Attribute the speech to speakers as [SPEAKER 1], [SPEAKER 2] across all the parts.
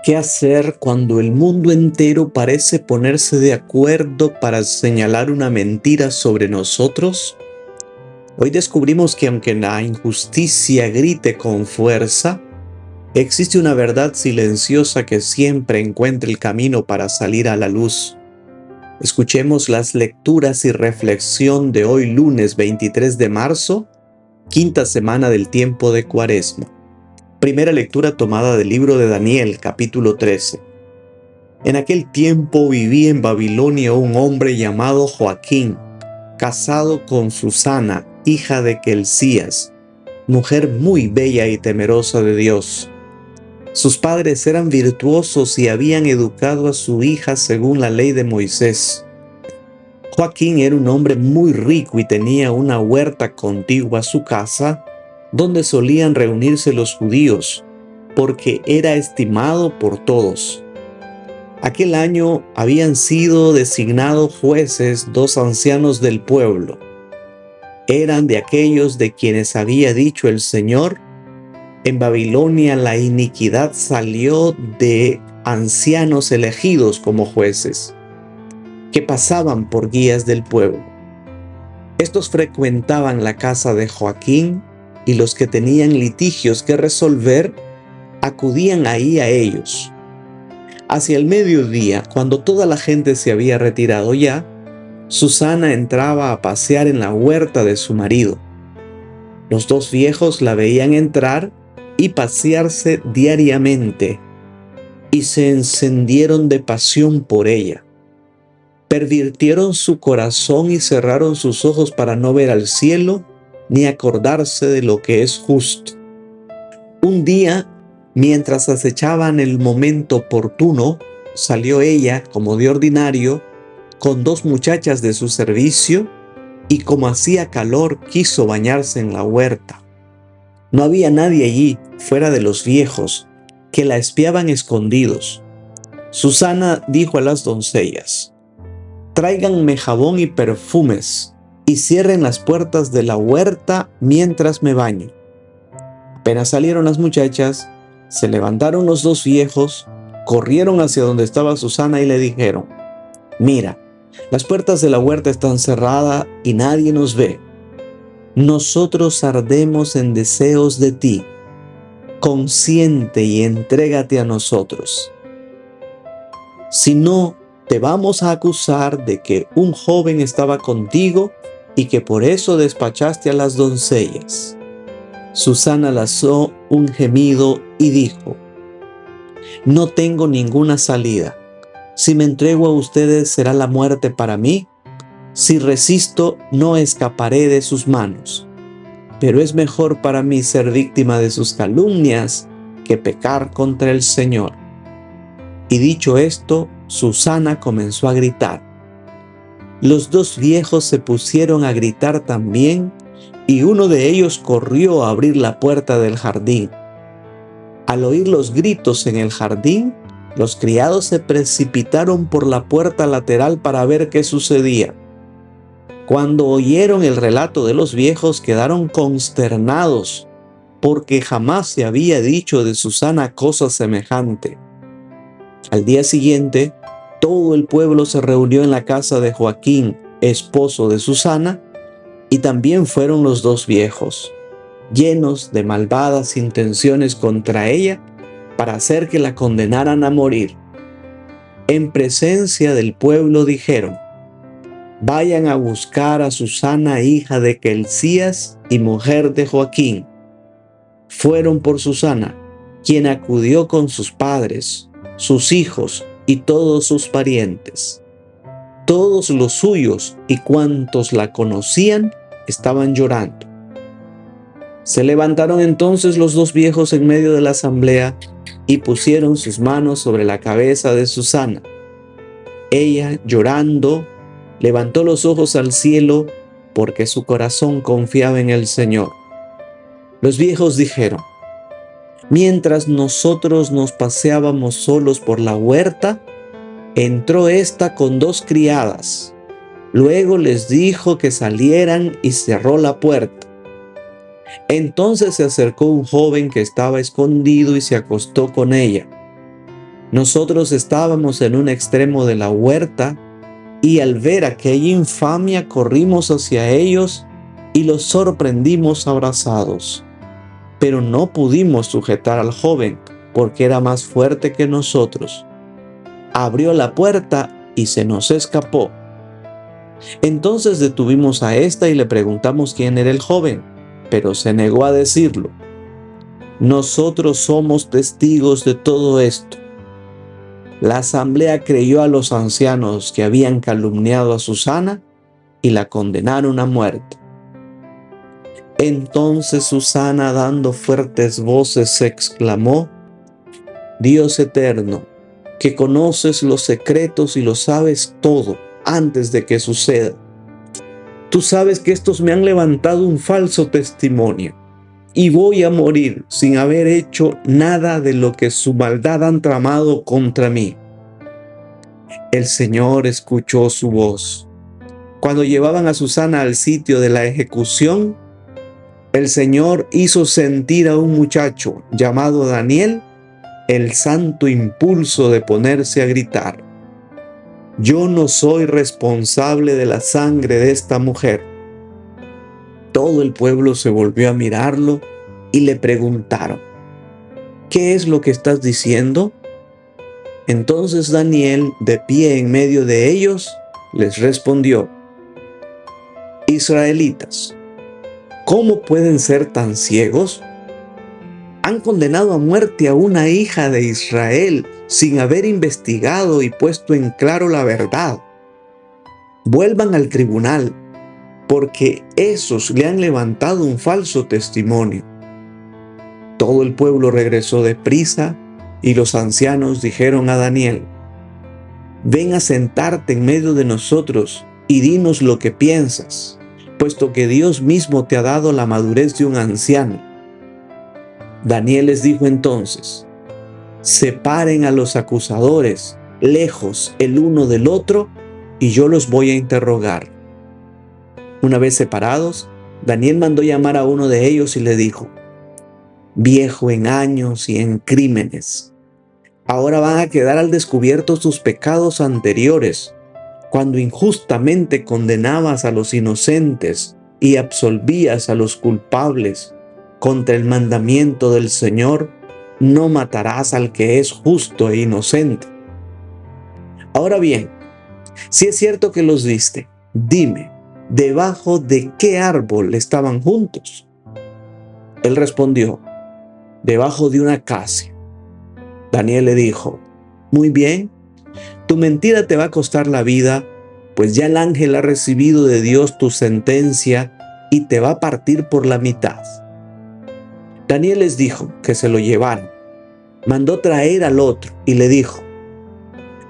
[SPEAKER 1] ¿Qué hacer cuando el mundo entero parece ponerse de acuerdo para señalar una mentira sobre nosotros? Hoy descubrimos que aunque la injusticia grite con fuerza, existe una verdad silenciosa que siempre encuentra el camino para salir a la luz. Escuchemos las lecturas y reflexión de hoy lunes 23 de marzo, quinta semana del tiempo de Cuaresma. Primera lectura tomada del libro de Daniel, capítulo 13. En aquel tiempo vivía en Babilonia un hombre llamado Joaquín, casado con Susana, hija de Kelcías, mujer muy bella y temerosa de Dios. Sus padres eran virtuosos y habían educado a su hija según la ley de Moisés. Joaquín era un hombre muy rico y tenía una huerta contigua a su casa, donde solían reunirse los judíos, porque era estimado por todos. Aquel año habían sido designados jueces dos ancianos del pueblo. Eran de aquellos de quienes había dicho el Señor: en Babilonia la iniquidad salió de ancianos elegidos como jueces, que pasaban por guías del pueblo. Estos frecuentaban la casa de Joaquín, y los que tenían litigios que resolver acudían ahí a ellos. Hacia el mediodía, cuando toda la gente se había retirado ya, Susana entraba a pasear en la huerta de su marido. Los dos viejos la veían entrar y pasearse diariamente, y se encendieron de pasión por ella. Pervirtieron su corazón y cerraron sus ojos para no ver al cielo ni acordarse de lo que es justo. Un día, mientras acechaban el momento oportuno, salió ella, como de ordinario, con dos muchachas de su servicio, y como hacía calor, quiso bañarse en la huerta. No había nadie allí, fuera de los viejos, que la espiaban escondidos. Susana dijo a las doncellas: «Tráiganme jabón y perfumes, y cierren las puertas de la huerta mientras me baño». Apenas salieron las muchachas, se levantaron los dos viejos, corrieron hacia donde estaba Susana y le dijeron: «Mira, las puertas de la huerta están cerradas y nadie nos ve. Nosotros ardemos en deseos de ti. Consiente y entrégate a nosotros. Si no, te vamos a acusar de que un joven estaba contigo y que por eso despachaste a las doncellas». Susana lanzó un gemido y dijo: «No tengo ninguna salida. Si me entrego a ustedes, será la muerte para mí. Si resisto, no escaparé de sus manos. Pero es mejor para mí ser víctima de sus calumnias que pecar contra el Señor». Y dicho esto, Susana comenzó a gritar. Los dos viejos se pusieron a gritar también, y uno de ellos corrió a abrir la puerta del jardín. Al oír los gritos en el jardín, los criados se precipitaron por la puerta lateral para ver qué sucedía. Cuando oyeron el relato de los viejos, quedaron consternados, porque jamás se había dicho de Susana cosa semejante. Al día siguiente, todo el pueblo se reunió en la casa de Joaquín, esposo de Susana, y también fueron los dos viejos, llenos de malvadas intenciones contra ella, para hacer que la condenaran a morir. En presencia del pueblo dijeron: «Vayan a buscar a Susana, hija de Kelcías y mujer de Joaquín». Fueron por Susana, quien acudió con sus padres, sus hijos y todos sus parientes. Todos los suyos y cuantos la conocían estaban llorando. Se levantaron entonces los dos viejos en medio de la asamblea y pusieron sus manos sobre la cabeza de Susana. Ella, llorando, levantó los ojos al cielo porque su corazón confiaba en el Señor. Los viejos dijeron: «Mientras nosotros nos paseábamos solos por la huerta, entró ésta con dos criadas. Luego les dijo que salieran y cerró la puerta. Entonces se acercó un joven que estaba escondido y se acostó con ella. Nosotros estábamos en un extremo de la huerta y al ver aquella infamia corrimos hacia ellos y los sorprendimos abrazados. Pero no pudimos sujetar al joven porque era más fuerte que nosotros. Abrió la puerta y se nos escapó. Entonces detuvimos a ésta y le preguntamos quién era el joven, pero se negó a decirlo. Nosotros somos testigos de todo esto. La asamblea creyó a los ancianos que habían calumniado a Susana y la condenaron a muerte. Entonces Susana, dando fuertes voces, exclamó: Dios eterno, que conoces los secretos y lo sabes todo antes de que suceda. Tú sabes que estos me han levantado un falso testimonio y voy a morir sin haber hecho nada de lo que su maldad han tramado contra mí. El Señor escuchó su voz. Cuando llevaban a Susana al sitio de la ejecución, el Señor hizo sentir a un muchacho llamado Daniel el santo impulso de ponerse a gritar: Yo no soy responsable de la sangre de esta mujer. Todo el pueblo se volvió a mirarlo y le preguntaron: ¿Qué es lo que estás diciendo? Entonces Daniel, de pie en medio de ellos, les respondió: Israelitas, ¿cómo pueden ser tan ciegos? Han condenado a muerte a una hija de Israel sin haber investigado y puesto en claro la verdad. Vuelvan al tribunal, porque esos le han levantado un falso testimonio. Todo el pueblo regresó deprisa y los ancianos dijeron a Daniel: Ven a sentarte en medio de nosotros y dinos lo que piensas, puesto que Dios mismo te ha dado la madurez de un anciano. Daniel les dijo entonces: Separen a los acusadores lejos el uno del otro y yo los voy a interrogar. Una vez separados, Daniel mandó llamar a uno de ellos y le dijo: Viejo en años y en crímenes, ahora van a quedar al descubierto tus pecados anteriores, cuando injustamente condenabas a los inocentes y absolvías a los culpables. Contra el mandamiento del Señor, no matarás al que es justo e inocente. Ahora bien, si es cierto que los diste, dime, ¿debajo de qué árbol estaban juntos? Él respondió: debajo de una acacia. Daniel le dijo: Muy bien, tu mentira te va a costar la vida, pues ya el ángel ha recibido de Dios tu sentencia y te va a partir por la mitad. Daniel les dijo que se lo llevaran. Mandó traer al otro y le dijo: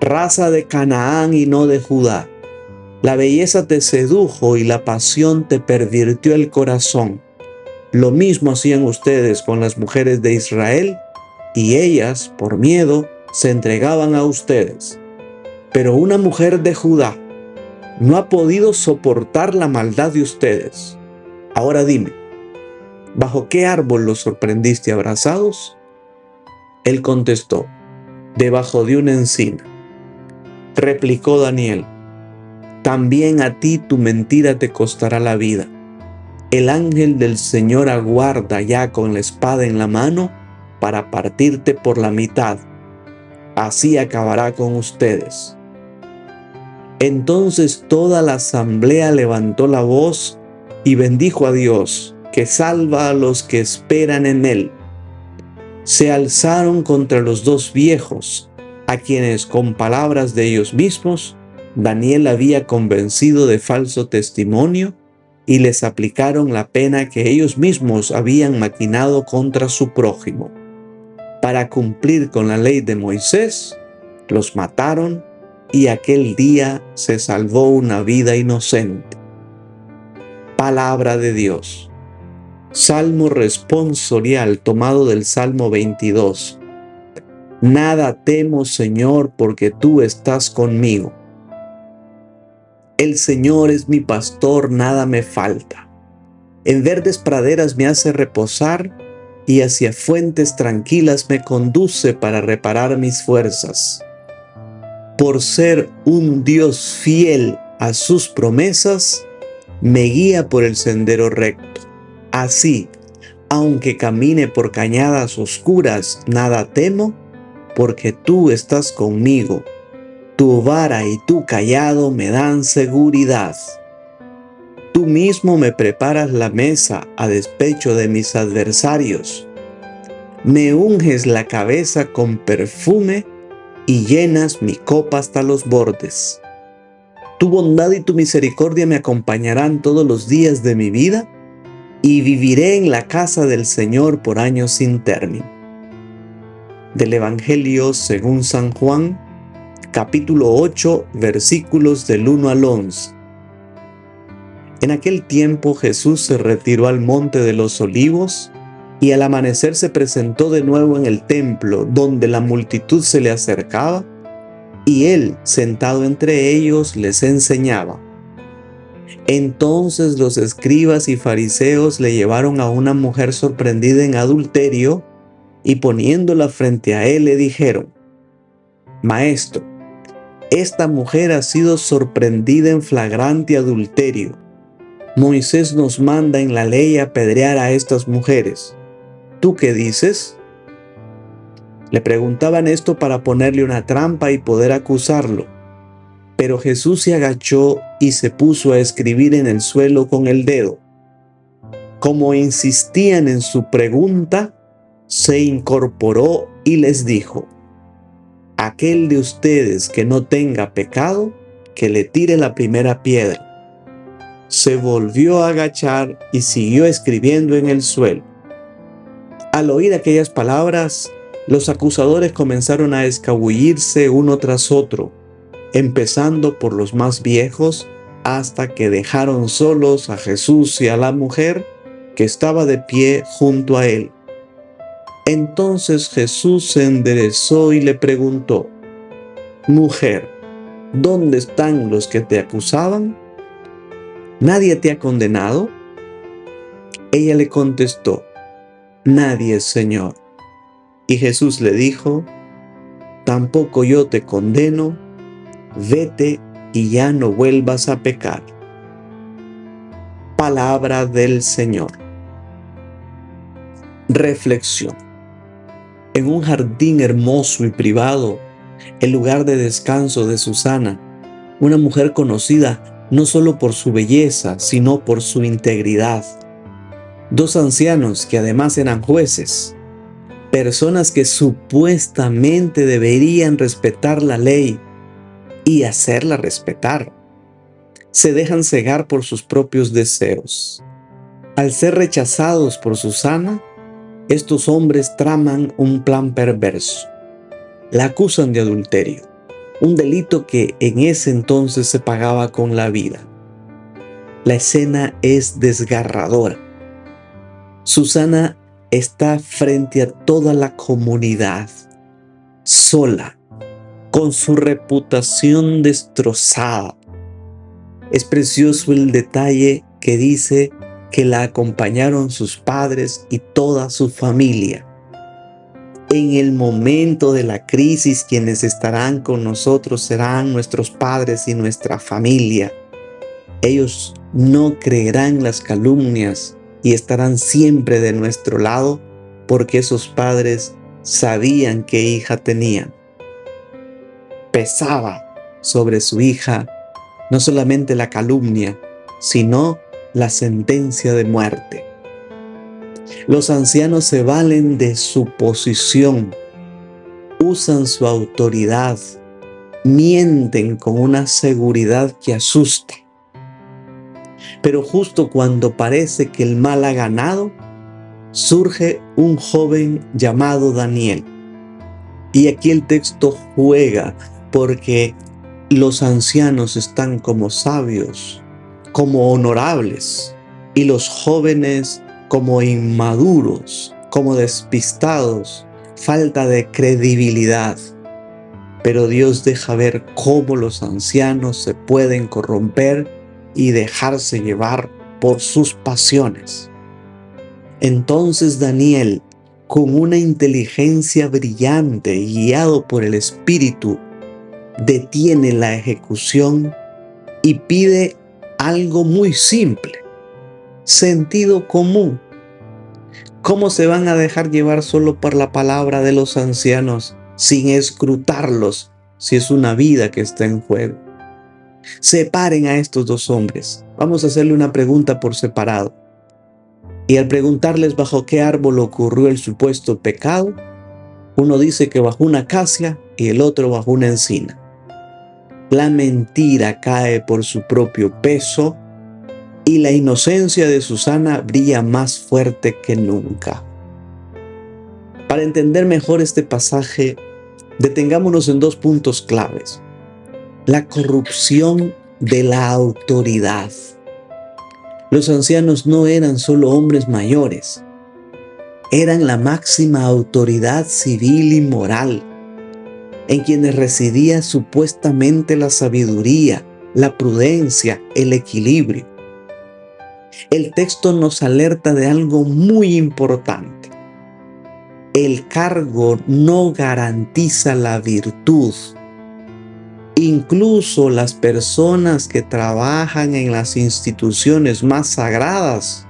[SPEAKER 1] Raza de Canaán y no de Judá, la belleza te sedujo y la pasión te pervirtió el corazón. Lo mismo hacían ustedes con las mujeres de Israel, y ellas, por miedo, se entregaban a ustedes. Pero una mujer de Judá no ha podido soportar la maldad de ustedes. Ahora dime, ¿bajo qué árbol los sorprendiste abrazados? Él contestó: debajo de una encina. Replicó Daniel: también a ti tu mentira te costará la vida. El ángel del Señor aguarda ya con la espada en la mano para partirte por la mitad. Así acabará con ustedes. Entonces toda la asamblea levantó la voz y bendijo a Dios, que salva a los que esperan en Él. Se alzaron contra los dos viejos, a quienes con palabras de ellos mismos Daniel había convencido de falso testimonio, y les aplicaron la pena que ellos mismos habían maquinado contra su prójimo. Para cumplir con la ley de Moisés, los mataron y aquel día se salvó una vida inocente. Palabra de Dios. Salmo responsorial tomado del Salmo 22. Nada temo, Señor, porque tú estás conmigo. El Señor es mi pastor, nada me falta. En verdes praderas me hace reposar y hacia fuentes tranquilas me conduce para reparar mis fuerzas. Por ser un Dios fiel a sus promesas, me guía por el sendero recto. Así, aunque camine por cañadas oscuras, nada temo, porque tú estás conmigo. Tu vara y tu cayado me dan seguridad. Tú mismo me preparas la mesa a despecho de mis adversarios. Me unges la cabeza con perfume y llenas mi copa hasta los bordes. Tu bondad y tu misericordia me acompañarán todos los días de mi vida y viviré en la casa del Señor por años sin término. Del Evangelio según San Juan, capítulo 8, versículos del 1 al 11. En aquel tiempo Jesús se retiró al monte de los Olivos y al amanecer se presentó de nuevo en el templo, donde la multitud se le acercaba, y él, sentado entre ellos, les enseñaba. Entonces los escribas y fariseos le llevaron a una mujer sorprendida en adulterio, y poniéndola frente a él le dijeron: Maestro, esta mujer ha sido sorprendida en flagrante adulterio. Moisés nos manda en la ley apedrear a estas mujeres. ¿Tú qué dices? Le preguntaban esto para ponerle una trampa y poder acusarlo. Pero Jesús se agachó y se puso a escribir en el suelo con el dedo. Como insistían en su pregunta, se incorporó y les dijo: Aquel de ustedes que no tenga pecado, que le tire la primera piedra. Se volvió a agachar y siguió escribiendo en el suelo. Al oír aquellas palabras, los acusadores comenzaron a escabullirse uno tras otro, empezando por los más viejos, hasta que dejaron solos a Jesús y a la mujer que estaba de pie junto a él. Entonces Jesús se enderezó y le preguntó: Mujer, ¿dónde están los que te acusaban? ¿Nadie te ha condenado? Ella le contestó: Nadie, Señor. Y Jesús le dijo: Tampoco yo te condeno, vete y ya no vuelvas a pecar. Palabra del Señor. Reflexión. En un jardín hermoso y privado, el lugar de descanso de Susana, una mujer conocida no solo por su belleza, sino por su integridad. Dos ancianos que además eran jueces, personas que supuestamente deberían respetar la ley y hacerla respetar, se dejan cegar por sus propios deseos. Al ser rechazados por Susana, estos hombres traman un plan perverso. La acusan de adulterio, un delito que en ese entonces se pagaba con la vida. La escena es desgarradora. Susana está frente a toda la comunidad, sola, con su reputación destrozada. Es precioso el detalle que dice que la acompañaron sus padres y toda su familia. En el momento de la crisis, quienes estarán con nosotros serán nuestros padres y nuestra familia. Ellos no creerán las calumnias y estarán siempre de nuestro lado, porque esos padres sabían qué hija tenían. Pesaba sobre su hija no solamente la calumnia, sino la sentencia de muerte. Los ancianos se valen de su posición, usan su autoridad, mienten con una seguridad que asusta. Pero justo cuando parece que el mal ha ganado, surge un joven llamado Daniel. Y aquí el texto juega, porque los ancianos están como sabios, como honorables, y los jóvenes como inmaduros, como despistados, falta de credibilidad. Pero Dios deja ver cómo los ancianos se pueden corromper y dejarse llevar por sus pasiones. Entonces Daniel, con una inteligencia brillante y guiado por el Espíritu, detiene la ejecución y pide algo muy simple: sentido común. ¿Cómo se van a dejar llevar solo por la palabra de los ancianos sin escrutarlos si es una vida que está en juego? Separen a estos dos hombres. Vamos a hacerle una pregunta por separado. Y al preguntarles bajo qué árbol ocurrió el supuesto pecado, uno dice que bajo una acacia y el otro bajo una encina. La mentira cae por su propio peso y la inocencia de Susana brilla más fuerte que nunca. Para entender mejor este pasaje, detengámonos en dos puntos claves: la corrupción de la autoridad. Los ancianos no eran solo hombres mayores, eran la máxima autoridad civil y moral, en quienes residía supuestamente la sabiduría, la prudencia, el equilibrio. El texto nos alerta de algo muy importante. El cargo no garantiza la virtud. Incluso las personas que trabajan en las instituciones más sagradas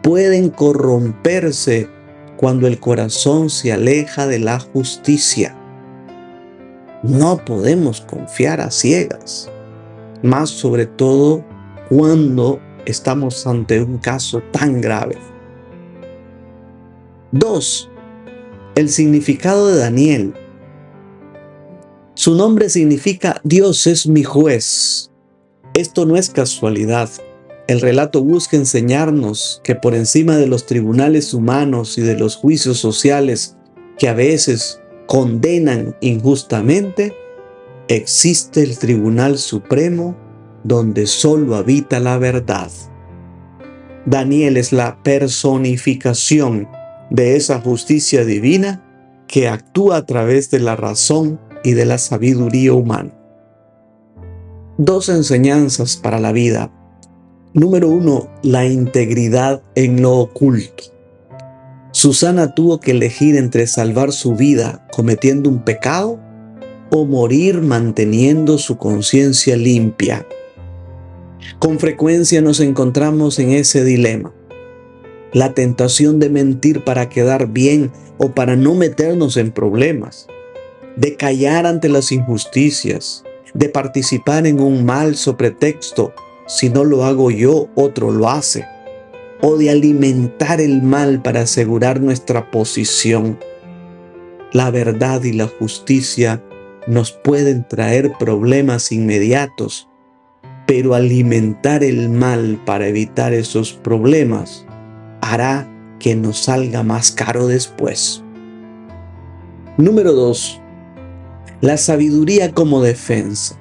[SPEAKER 1] pueden corromperse cuando el corazón se aleja de la justicia. No podemos confiar a ciegas, más sobre todo cuando estamos ante un caso tan grave. 2. El significado de Daniel. Su nombre significa Dios es mi juez. Esto no es casualidad. El relato busca enseñarnos que por encima de los tribunales humanos y de los juicios sociales que a veces condenan injustamente, existe el Tribunal Supremo donde solo habita la verdad. Daniel es la personificación de esa justicia divina que actúa a través de la razón y de la sabiduría humana. 2 enseñanzas para la vida. Número 1, la integridad en lo oculto. Susana tuvo que elegir entre salvar su vida cometiendo un pecado o morir manteniendo su conciencia limpia. Con frecuencia nos encontramos en ese dilema. La tentación de mentir para quedar bien o para no meternos en problemas, de callar ante las injusticias, de participar en un mal sobre pretexto: si no lo hago yo, otro lo hace, o de alimentar el mal para asegurar nuestra posición. La verdad y la justicia nos pueden traer problemas inmediatos, pero alimentar el mal para evitar esos problemas hará que nos salga más caro después. Número 2. La sabiduría como defensa.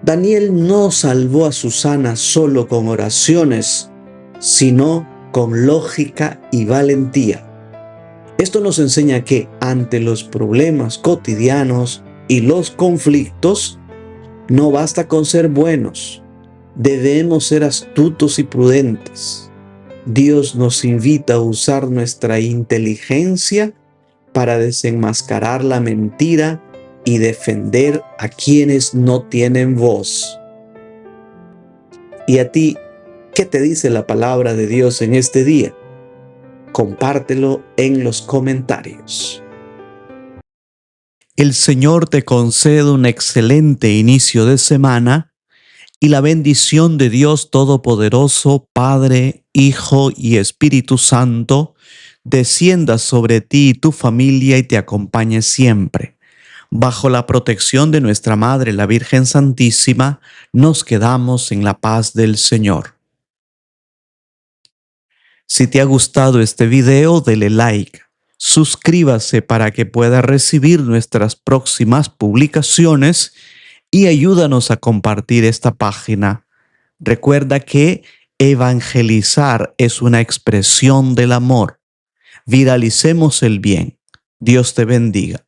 [SPEAKER 1] Daniel no salvó a Susana solo con oraciones, sino con lógica y valentía. Esto nos enseña que ante los problemas cotidianos y los conflictos, no basta con ser buenos, debemos ser astutos y prudentes. Dios nos invita a usar nuestra inteligencia para desenmascarar la mentira y defender a quienes no tienen voz. ¿Y a ti, qué te dice la palabra de Dios en este día? Compártelo en los comentarios. El Señor te conceda un excelente inicio de semana y la bendición de Dios Todopoderoso, Padre, Hijo y Espíritu Santo, descienda sobre ti y tu familia y te acompañe siempre. Bajo la protección de nuestra Madre, la Virgen Santísima, nos quedamos en la paz del Señor. Si te ha gustado este video, dele like, suscríbase para que pueda recibir nuestras próximas publicaciones y ayúdanos a compartir esta página. Recuerda que evangelizar es una expresión del amor. Viralicemos el bien. Dios te bendiga.